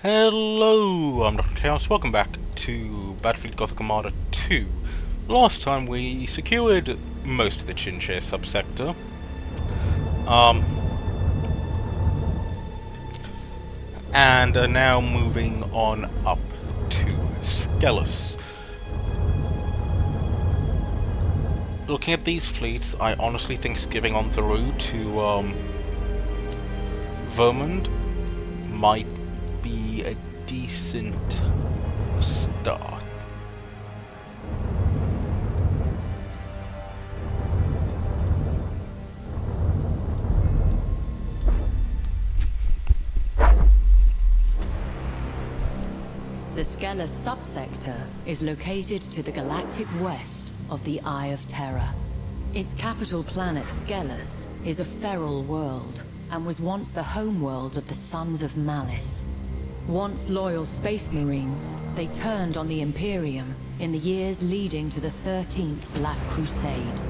Hello, I'm Dr. Chaos. Welcome back to Battlefleet Gothic Armada 2. Last time we secured most of the Chinchilla subsector. And are now moving on up to Scelus. Looking at these fleets, I honestly think skipping on through to Vermund might be a decent start. The Scelus subsector is located to the galactic west of the Eye of Terror. Its capital planet, Scelus, is a feral world and was once the homeworld of the Sons of Malice. Once loyal space marines, they turned on the Imperium in the years leading to the 13th Black Crusade.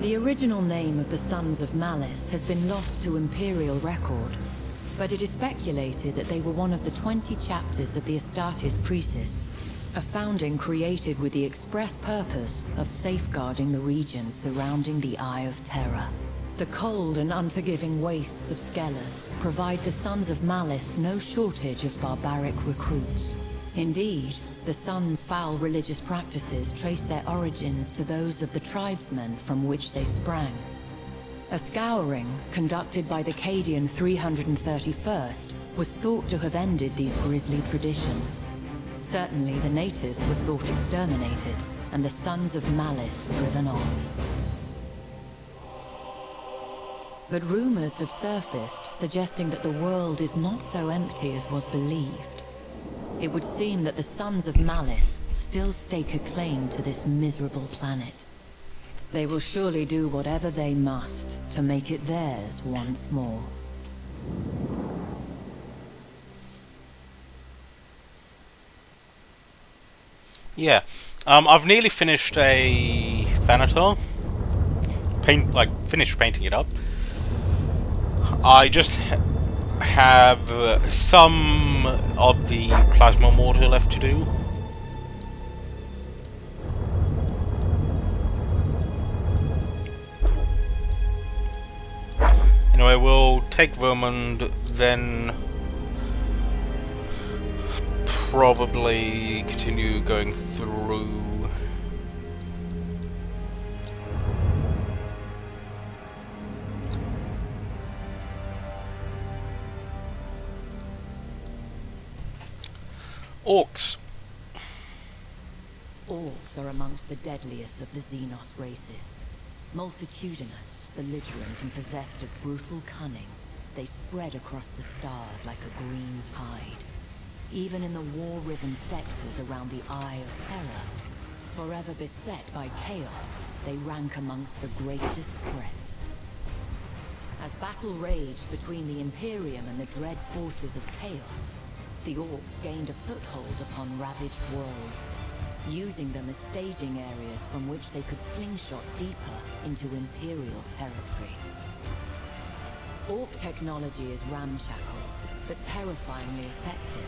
The original name of the Sons of Malice has been lost to Imperial record, but it is speculated that they were one of the 20 chapters of the Astartes Precis, a founding created with the express purpose of safeguarding the region surrounding the Eye of Terror. The cold and unforgiving wastes of Scelus provide the Sons of Malice no shortage of barbaric recruits. Indeed, the Sons' foul religious practices trace their origins to those of the tribesmen from which they sprang. A scouring, conducted by the Cadian 331st, was thought to have ended these grisly traditions. Certainly the natives were thought exterminated, and the Sons of Malice driven off. But rumors have surfaced suggesting that the world is not so empty as was believed. It would seem that the Sons of Malice still stake a claim to this miserable planet. They will surely do whatever they must to make it theirs once more. Yeah, I've nearly finished a Thanatar. Finished painting it up. I just have some of the plasma mortar left to do. Anyway, we'll take Vermund, then probably continue going through. Orcs. Orcs are amongst the deadliest of the Xenos races. Multitudinous, belligerent, and possessed of brutal cunning, they spread across the stars like a green tide. Even in the war-riven sectors around the Eye of Terror, forever beset by chaos, they rank amongst the greatest threats. As battle raged between the Imperium and the dread forces of chaos, the Orcs gained a foothold upon ravaged worlds, using them as staging areas from which they could slingshot deeper into Imperial territory. Orc technology is ramshackle, but terrifyingly effective,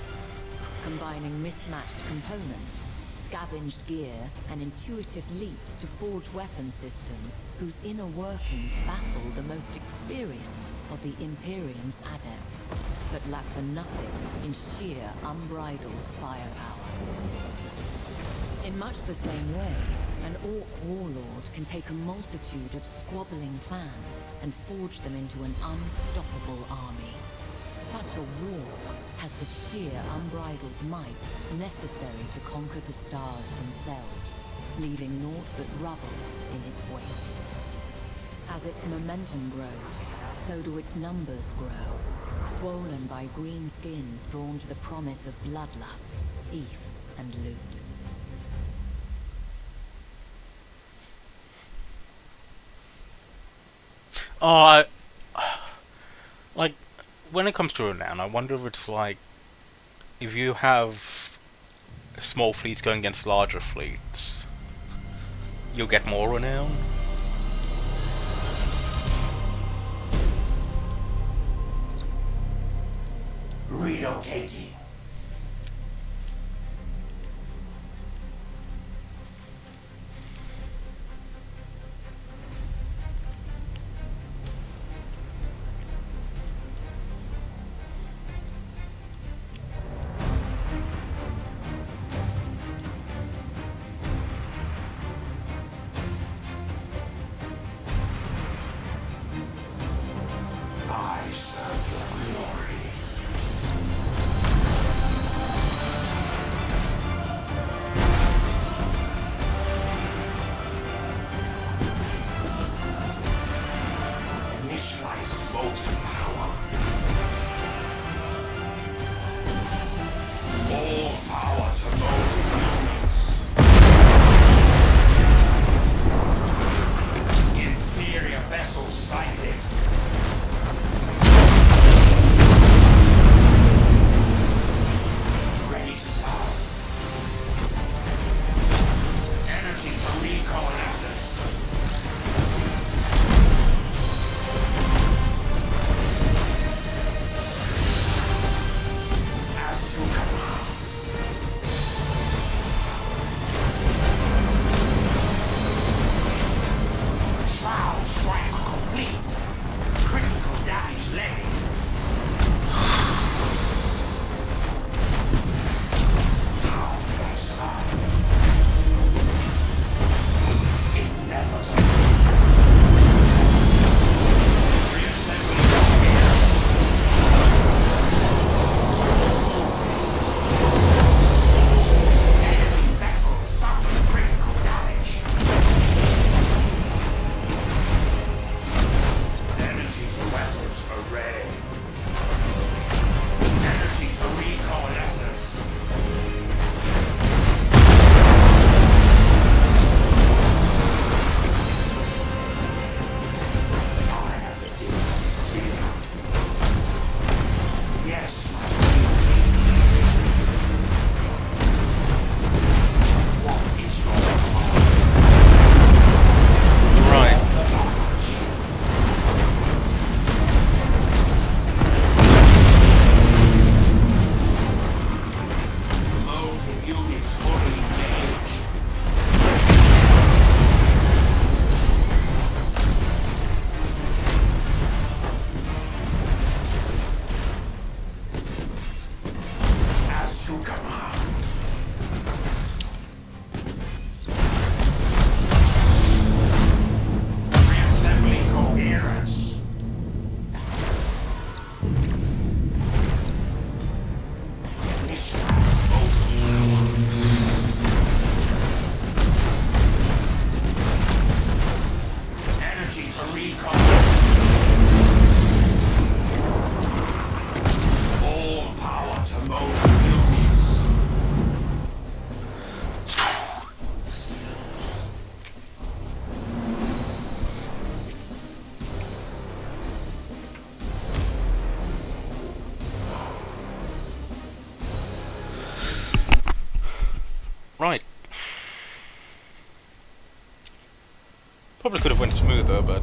combining mismatched components, scavenged gear, and intuitive leaps to forge weapon systems whose inner workings baffle the most experienced of the Imperium's adepts, but lack for nothing in sheer, unbridled firepower. In much the same way, an Orc warlord can take a multitude of squabbling clans and forge them into an unstoppable army. Such a war has the sheer, unbridled might necessary to conquer the stars themselves, leaving naught but rubble in its wake. As its momentum grows, so do its numbers grow, swollen by green skins drawn to the promise of bloodlust, teeth, and loot. Like, when it comes to renown, I wonder if it's like, if you have small fleets going against larger fleets, you'll get more renown. Relocating. Right. Probably could have went smoother, but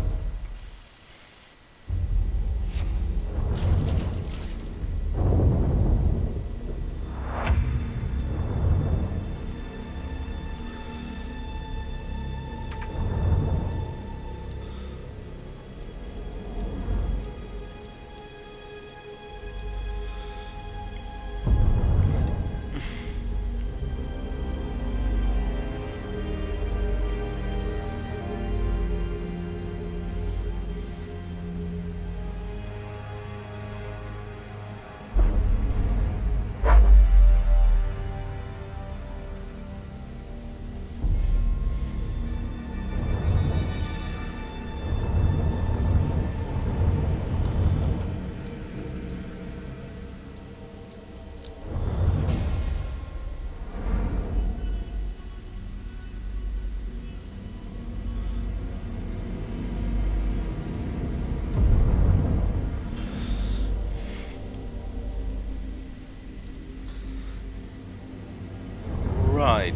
right.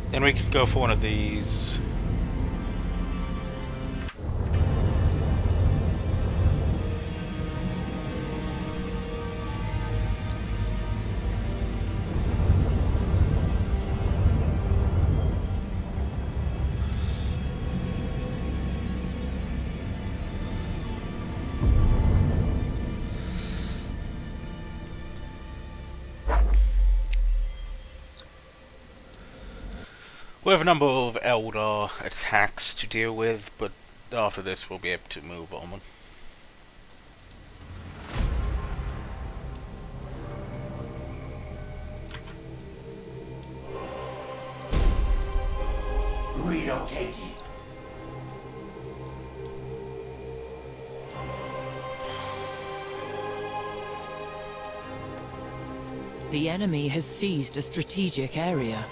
Then we can go for one of these. We have a number of Eldar attacks to deal with, but after this we'll be able to move on. Relocating. The enemy has seized a strategic area.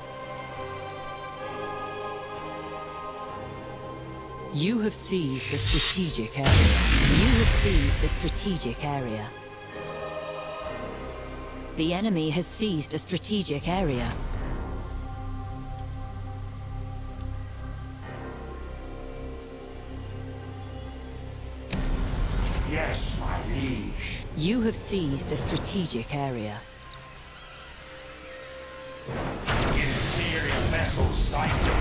You have seized a strategic area. You have seized a strategic area. The enemy has seized a strategic area. Yes, my liege. You have seized a strategic area. Inferior vessel sighted.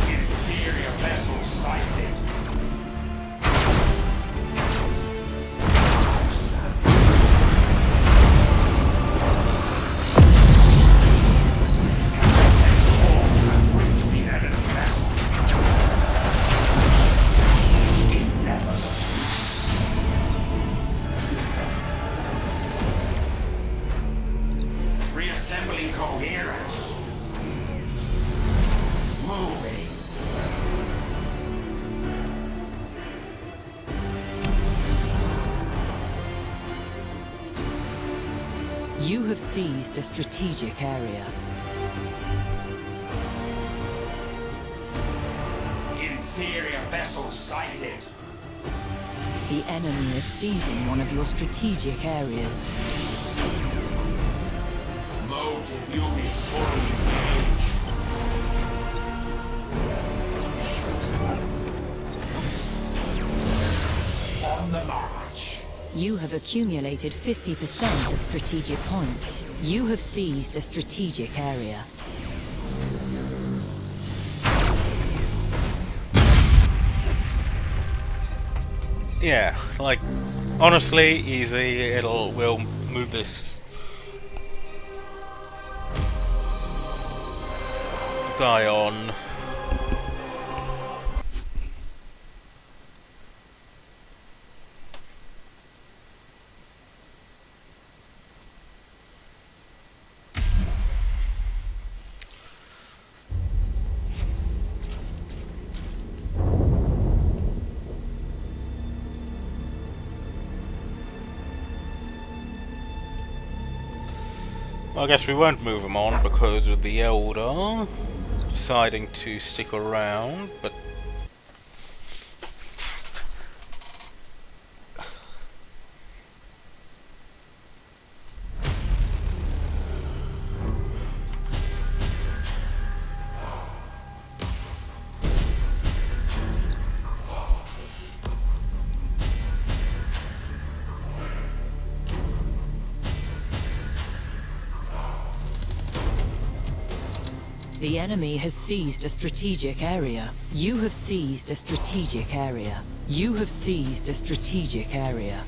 Inferior vessel sighted. Reassembling coherence. Moving. You have seized a strategic area. Inferior vessel sighted. The enemy is seizing one of your strategic areas. Motive units fully engaged. On the march. You have accumulated 50% of strategic points. You have seized a strategic area. Yeah, like, honestly, easy. We'll move this guy on. Well, I guess we won't move him on because of the Eldar deciding to stick around, but The enemy has seized a strategic area. You have seized a strategic area. You have seized a strategic area.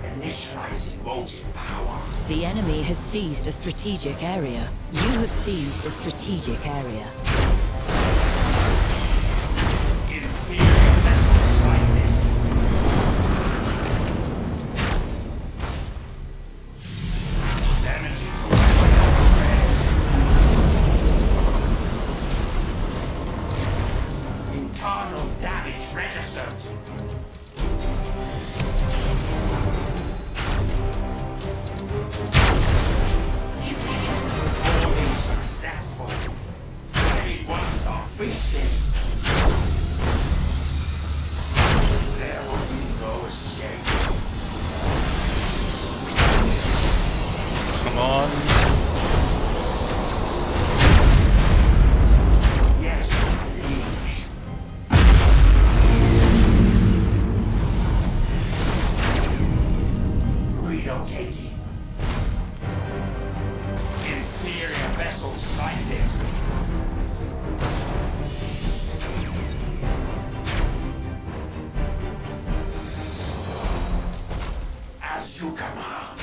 Initializing motive power. The enemy has seized a strategic area. You have seized a strategic area. Inferior vessel sighted. Damage to weapons. Internal damage registered. Successful. Fairy ones are feasting. There will be no escape. come on. Yes, liege. Relocating. Inferior vessel sighted. As you command.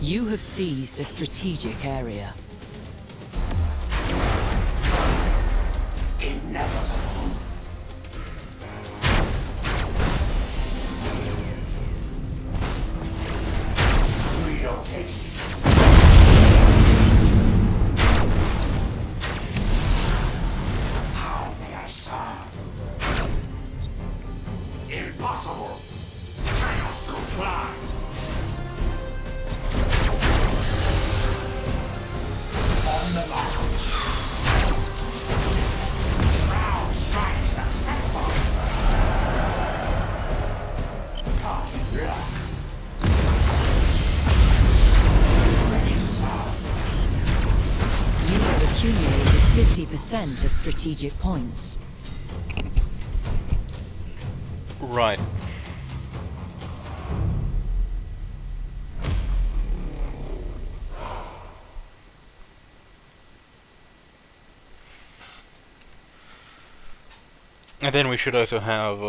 You have seized a strategic area. Inevitable. Relocating. How may I serve? Impossible. Cannot comply. On the march. Shroud strike successful. Target locked. Ready to serve. You have accumulated 50% of strategic points. Right. And then we should also have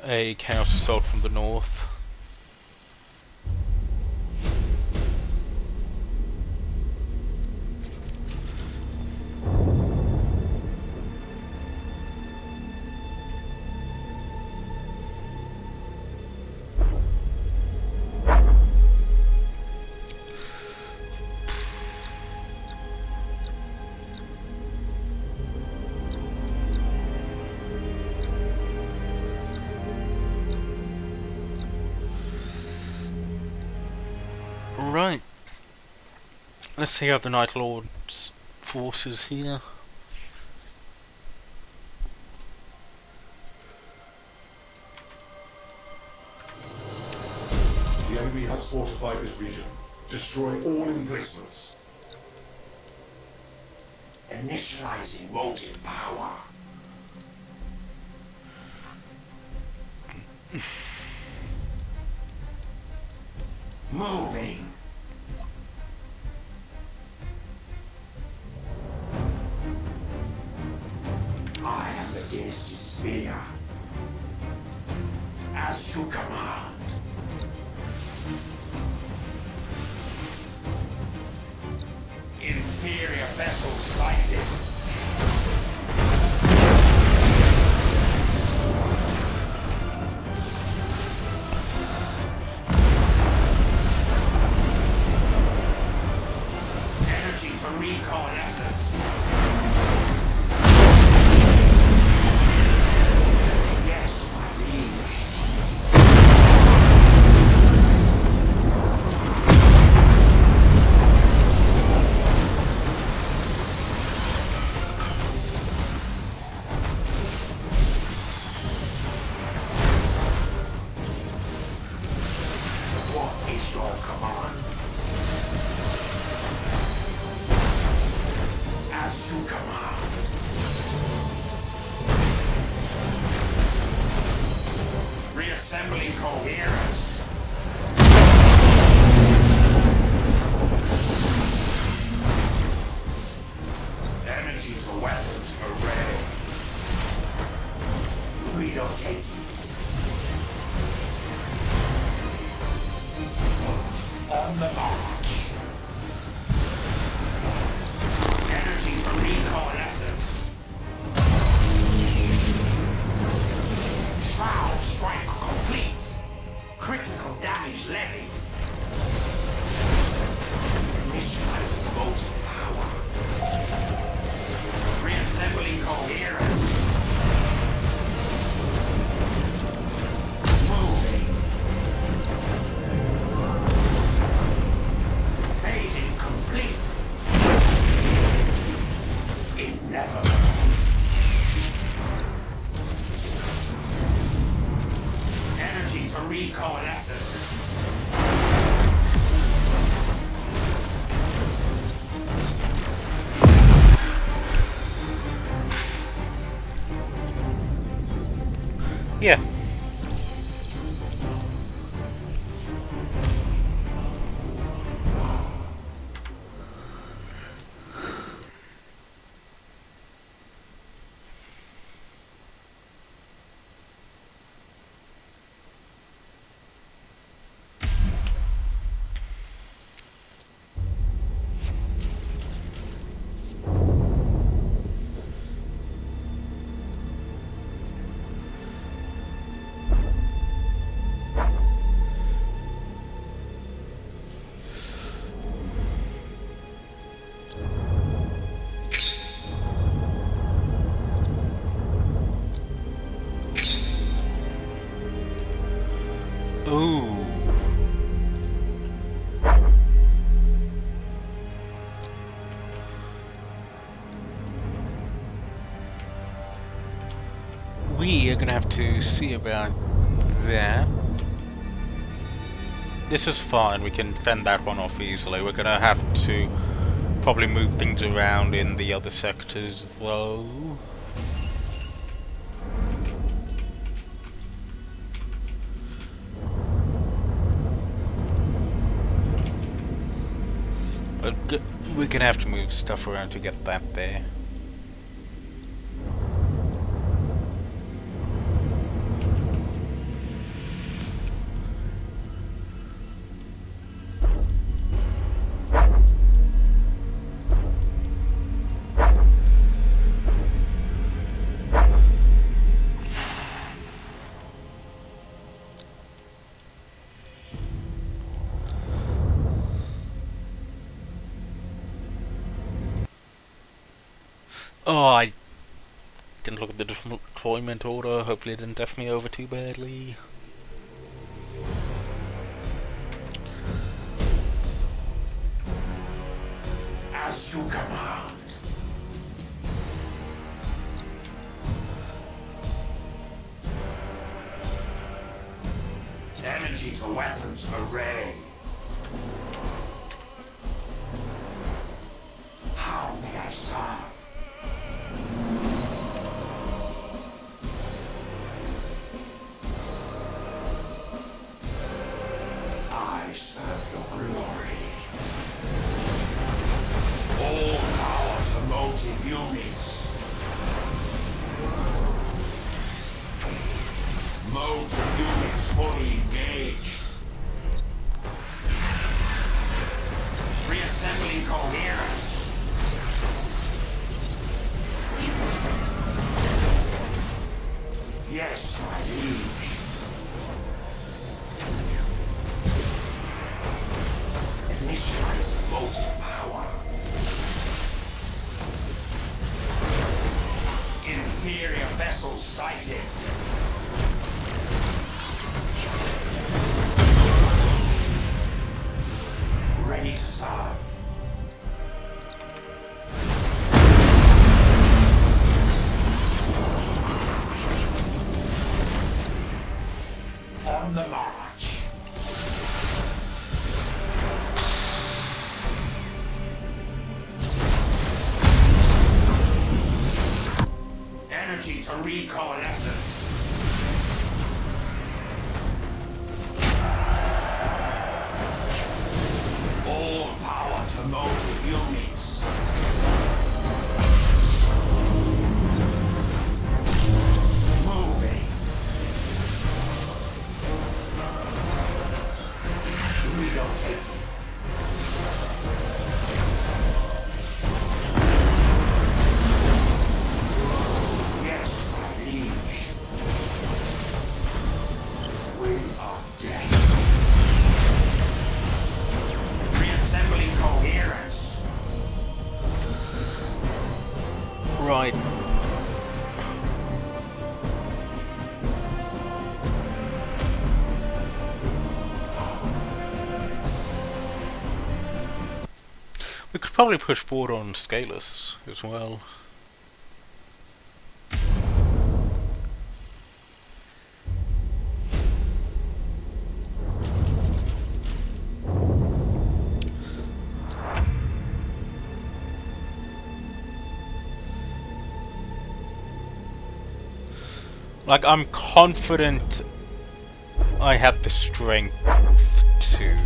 a Chaos Assault from the north. Right. Let's see how the Night Lord's forces here. The enemy has fortified this region. Destroy all emplacements. Initializing motive power. Moving. I am the Dynasty Spear. As you command. Inferior vessel sighted. At your command. As you command. Reassembling coherence. Energy to weapons array. Relocating. On the march. Energy to recoalescence. Shroud strike complete. Critical damage levied. Initializing motive power. Reassembling coherence. Moving. Phasing complete. Inevitable. Energy to recoalescence. Yeah. Ooh. We are gonna have to see about that. This is fine, we can fend that one off easily. We're gonna have to probably move things around in the other sectors though. But we're gonna have to move stuff around to get that there. Oh, I didn't look at the deployment order. Hopefully it didn't F me over too badly. As you command. Energy to weapons array. How may I serve? I serve your glory. All power to motive units. Motive units fully engaged. Reassembling coherence. Yes, my liege. Initialize motive power. Inferior vessels sighted. Ready to serve. On the march. Energy to recoalescence. All power to motive units. Moving. Relocating. Yes, my liege. We are dead. Reassembling coherence. Right. We could probably push forward on Scelus as well. Like, I'm confident I have the strength to...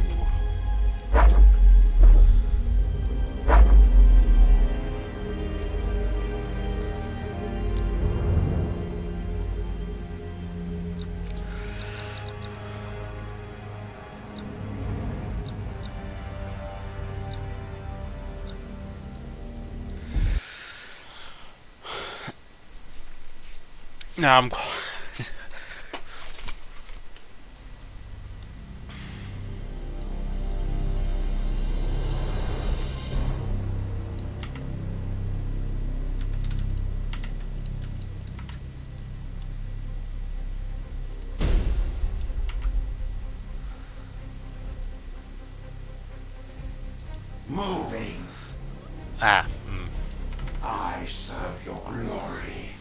No, I'm... Moving. Ah, I serve your glory.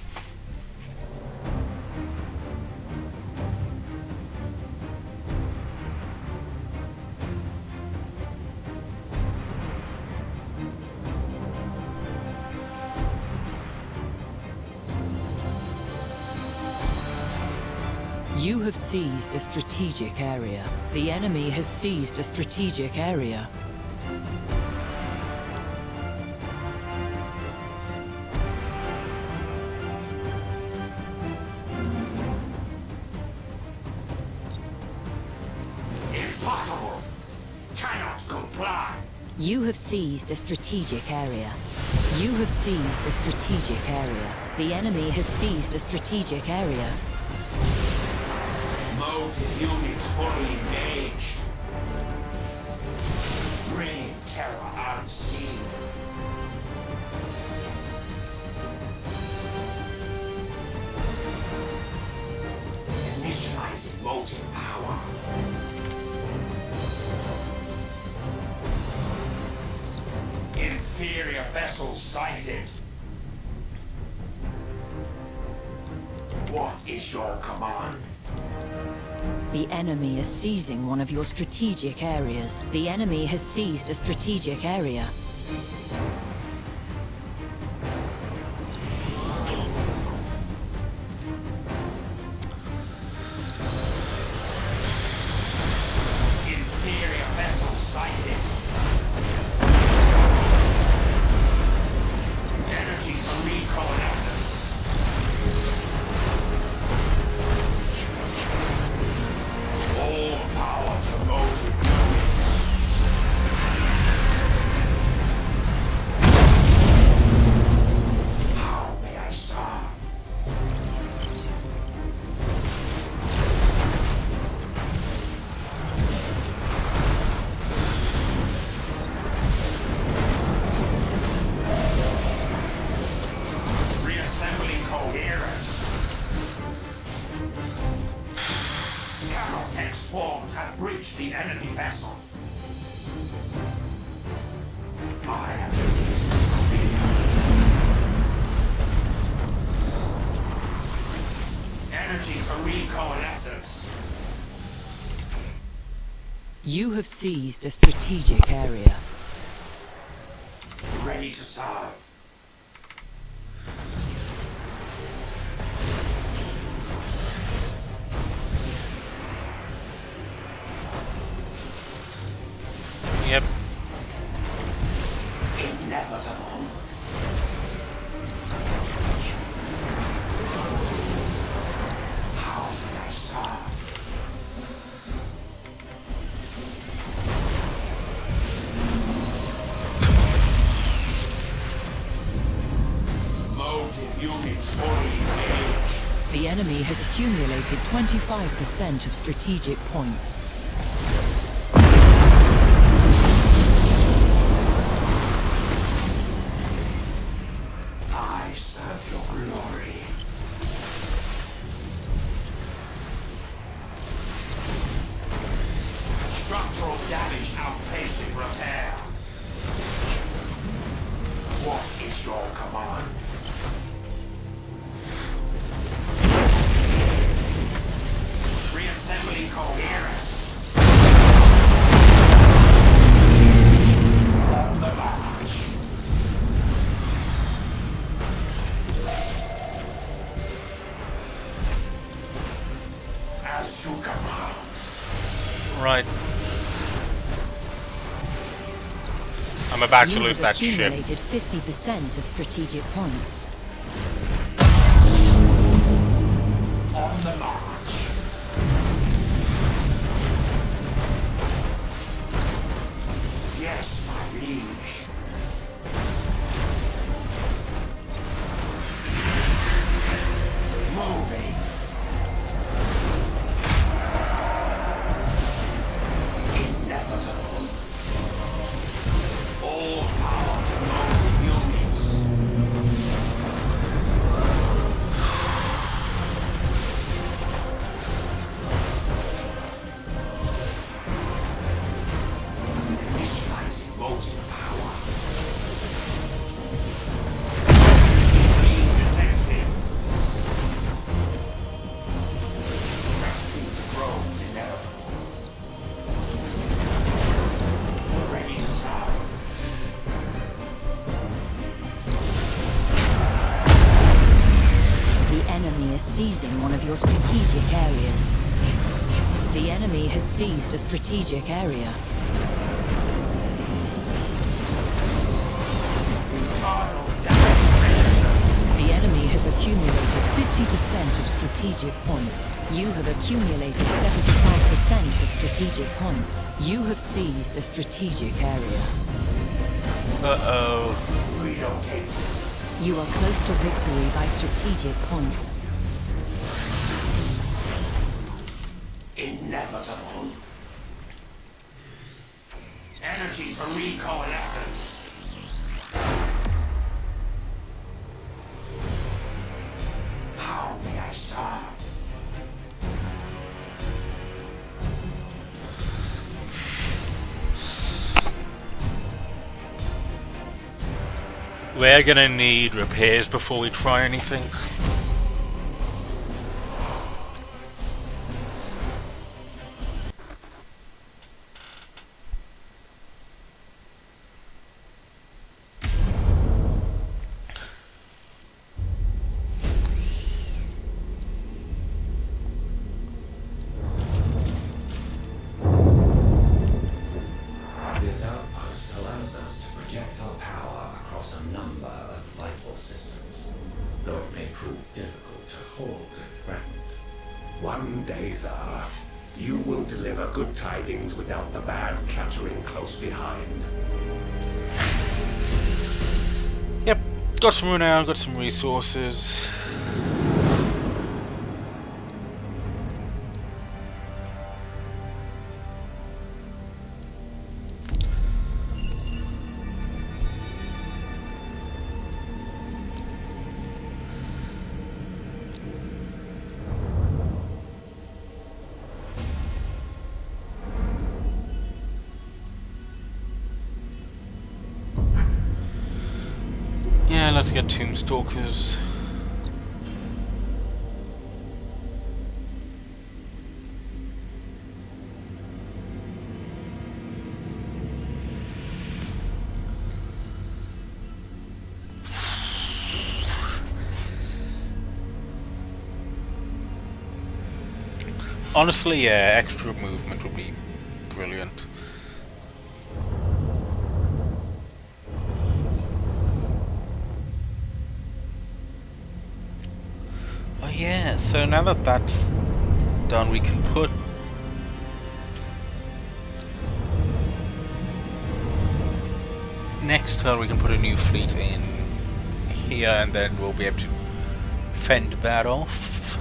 You have seized a strategic area. The enemy has seized a strategic area. Impossible. Cannot comply. You have seized a strategic area. You have seized a strategic area. The enemy has seized a strategic area. Motive units fully engaged. Bringing terror unseen. Initializing motive power. Inferior vessels sighted. What is your command? The enemy is seizing one of your strategic areas. The enemy has seized a strategic area. Inferior vessels sighted. Energy to recoalescence. All power to motive units. How may I serve? Reassembling coherence. Carotech swarms have breached the enemy vessel. I am the distant spear. Energy to recoalescence. You have seized a strategic area. Ready to serve. enemy has accumulated 25% of strategic points. I serve your glory. Structural damage outpacing repair. What is your command? Reassembling coherence. On the march. As you command. Right. I'm about to You lose have that ship. accumulated 50% of strategic points. On the march. Yes, my liege. Moving. Inevitable. All power to mounted units. Initializing motive power. Being detected. Battlefleet probe inevitable. Ready to serve. The enemy is seizing one of your strategic areas. The enemy has seized a strategic area. Internal damage registered. The enemy has accumulated 50% of strategic points. You have accumulated 75% of strategic points. You have seized a strategic area. Uh-oh. Relocate. You are close to victory by strategic points. Inevitable. Energy to recoalescence. How may I serve? We're gonna need repairs before we try anything. This outpost allows us to project our power across a number of vital systems, though it may prove difficult to hold if threatened. One day, Zara, you will deliver good tidings without the bad clattering close behind. Yep, got some renown, got some resources. Yeah, let's get Tombstalkers. Honestly, yeah, extra movement would be brilliant. Oh yeah, so now that that's done, we can put... Next turn we can put a new fleet in here, and then we'll be able to fend that off.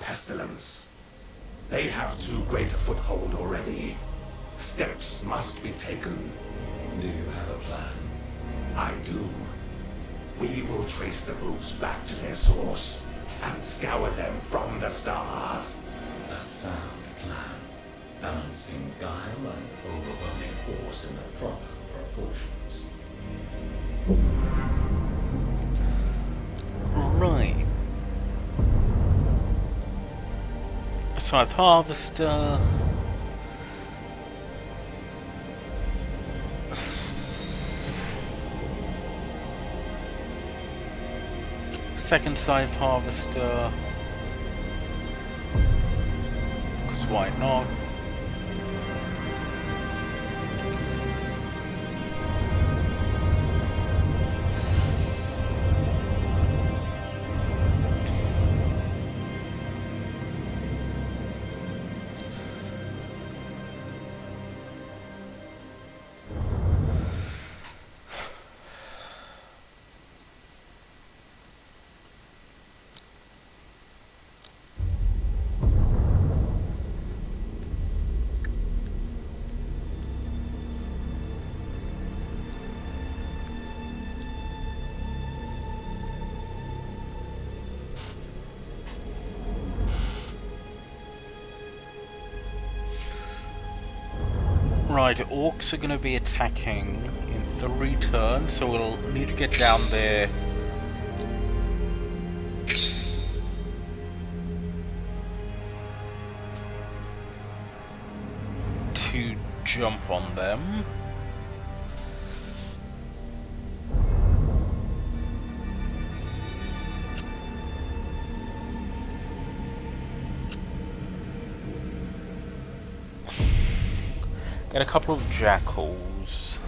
pestilence. They have too great a foothold already. Steps must be taken. Do you have a plan? I do. We will trace the boots back to their source and scour them from the stars. A sound plan, balancing guile and overwhelming force in the proper proportions. Right. Scythe Harvester. Second Scythe Harvester. Because why not? Right, orcs are going to be attacking in 3 turns, so we'll need to get down there to jump on them. Get a couple of jackals.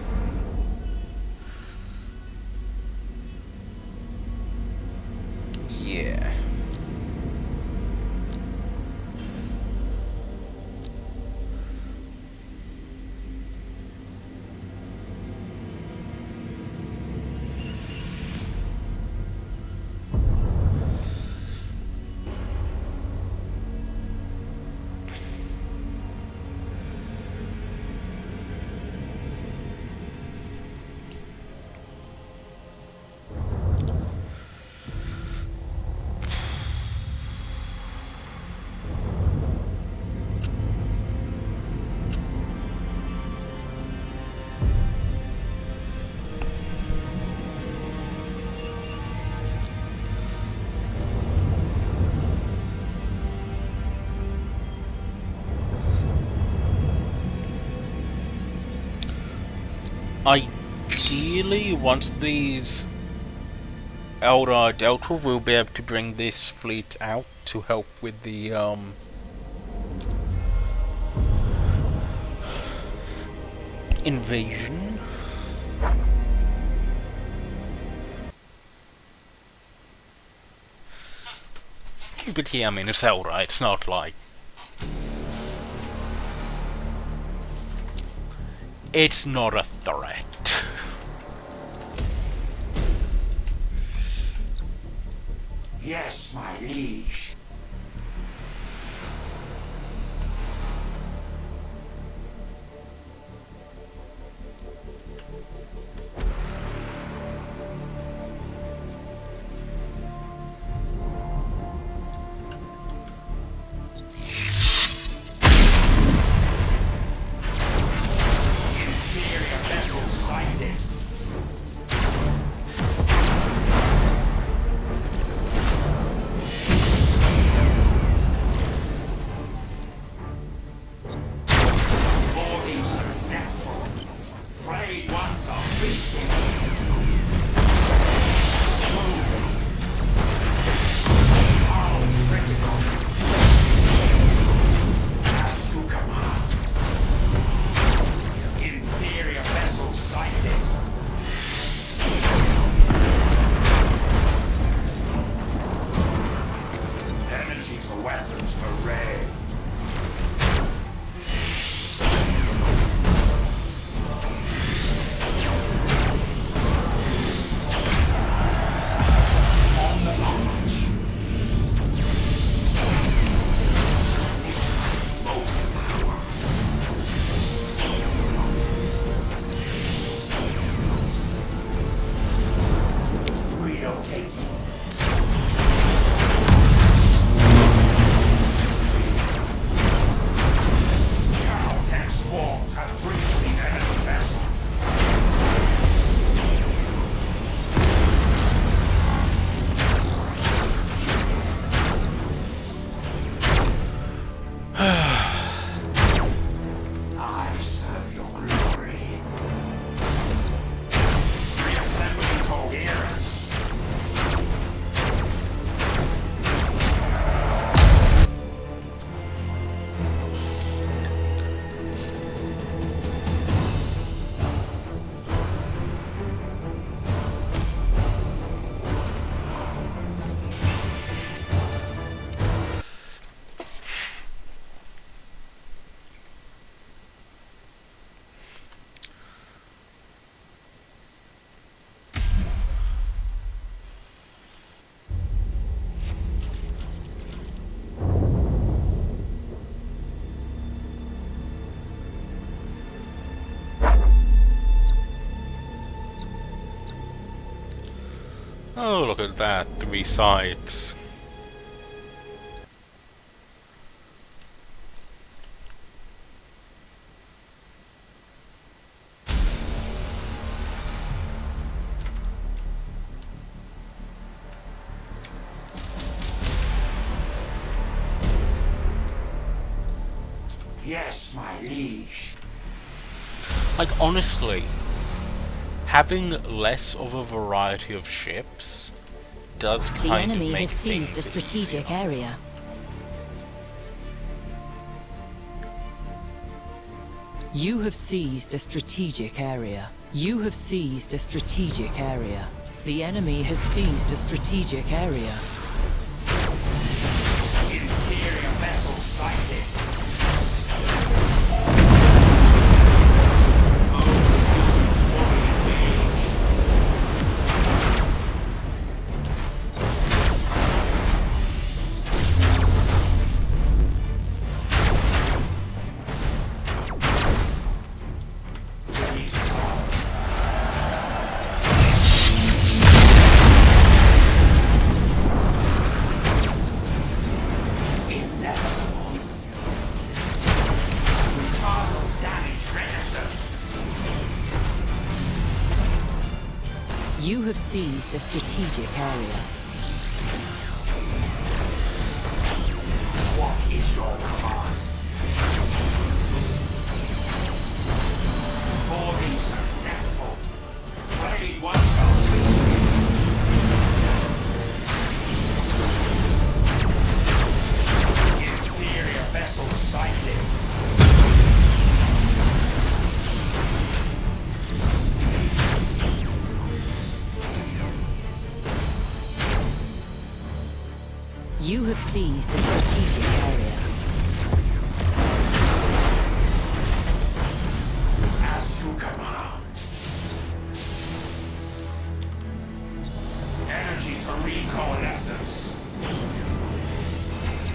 Yeah. Ideally, once these Eldar are dealt with, we'll be able to bring this fleet out to help with the invasion. But yeah, I mean, it's Eldar, it's not like... It's not a threat. Yes, my liege. Oh, look at that, 3 sides. Yes, my liege. Like, honestly, having less of a variety of ships does The kind of enemy make has seized a things strategic easier. area. You have seized a strategic area. You have seized a strategic area. The enemy has seized a strategic area. Inferior vessel sighted. You have seized a strategic area. What is your command? Boarding successful. Flayed one inferior vessel sighted. You have seized a strategic area. As you command. Energy to recoalescence.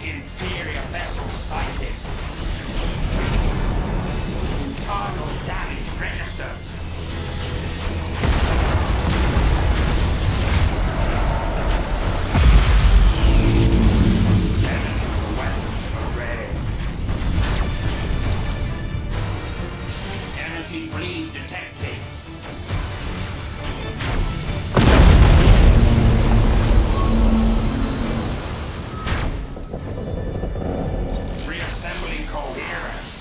Inferior vessel sighted. Internal damage registered. Energy to weapons array. Energy bleed detected. Reassembling coherence.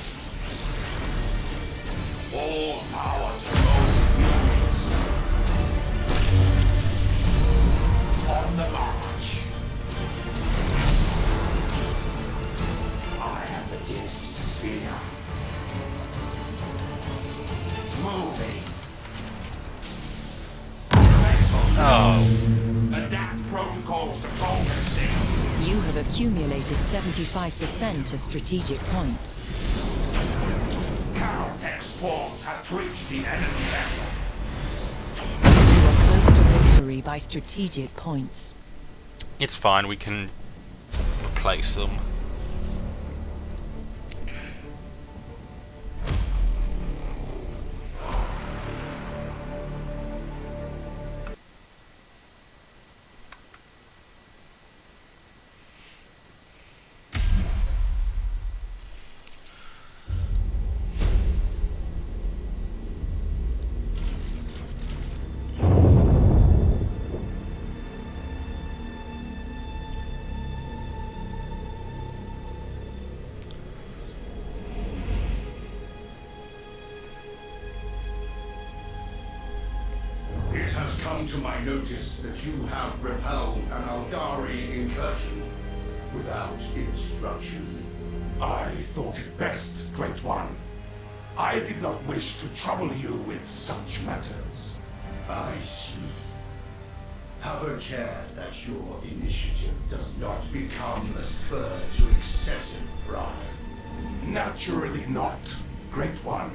All power to those units. On the march. I am the dynasty spear. Moving. Adapt protocols to compensate. You have accumulated 75% of strategic points. Caltech swarms have breached the enemy vessel. You are close to victory by strategic points. It's fine, we can replace them. It has come to my notice that you have repelled an Eldari incursion without instruction. I thought it best, Great One. I did not wish to trouble you with such matters. I see. Have a care that your initiative does not become a spur to excessive pride. Naturally not, Great One.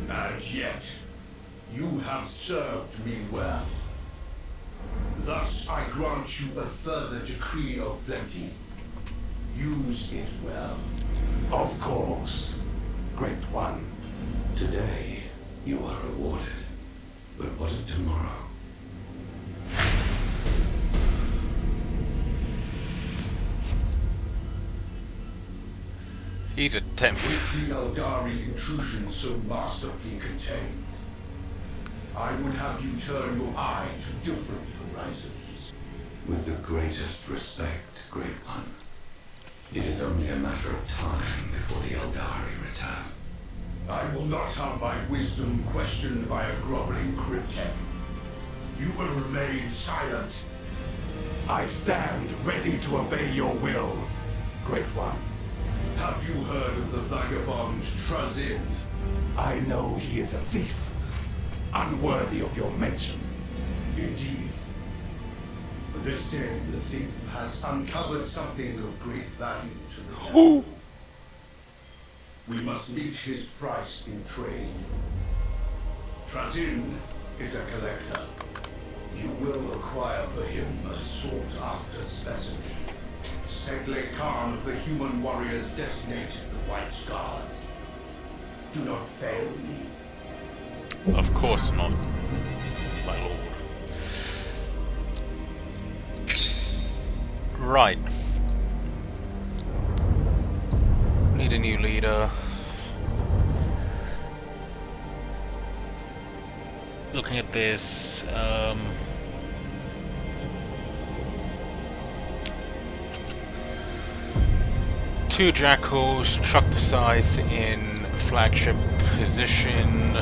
And yet, you have served me well. Thus, I grant you a further decree of plenty. Use it well. Of course, Great One. Today, you are rewarded. But what of tomorrow? He's a temp. With the Eldari intrusion so masterfully contained, I would have you turn your eye to different horizons. With the greatest respect, Great One. It is only a matter of time before the Eldari return. I will not have my wisdom questioned by a groveling cryptech. You will remain silent. I stand ready to obey your will, Great One. Have you heard of the vagabond Trazin? I know he is a thief, unworthy of your mention. Indeed. This day, the thief has uncovered something of great value to the devil. We must meet his price in trade. Trazin is a collector. You will acquire for him a sought-after specimen. Segle Khan of the human warriors designated the White Scars. Do not fail me. Of course not, my lord. Right. Need a new leader. Looking at this, two jackals, chuck the scythe in flagship position,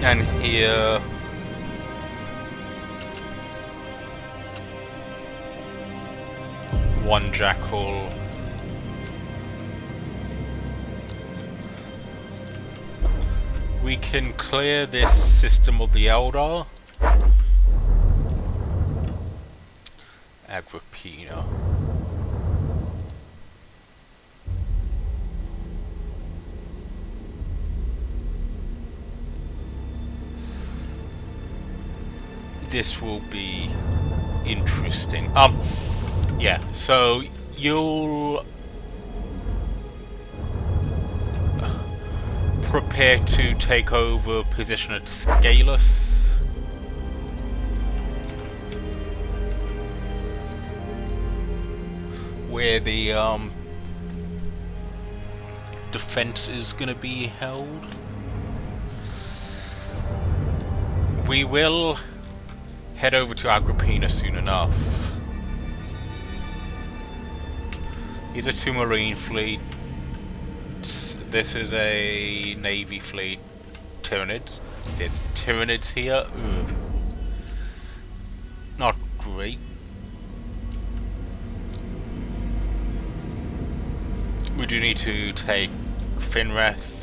and here one jackal. We can clear this system of the Eldar. Agrippina. This will be interesting. Yeah, so you'll prepare to take over position at Scelus. Where the defense is gonna be held. We will head over to Agrippina soon enough. These are two marine fleets. This is a navy fleet. Tyranids. There's Tyranids here. Ugh. Not great. We do need to take Finreth.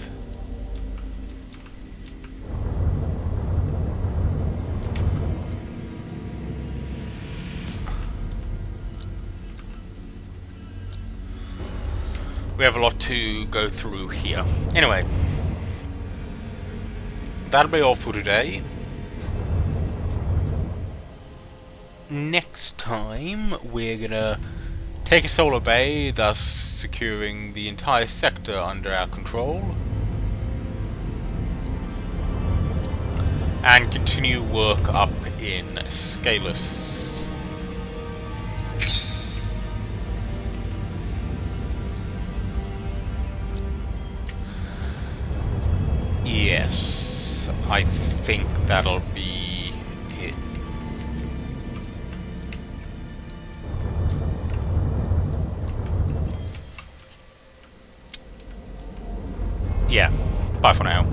We have a lot to go through here. Anyway, that'll be all for today. Next time, we're gonna take a solar bay, thus securing the entire sector under our control, and continue work up in Scelus. Yes, I think that'll be it. Yeah, bye for now.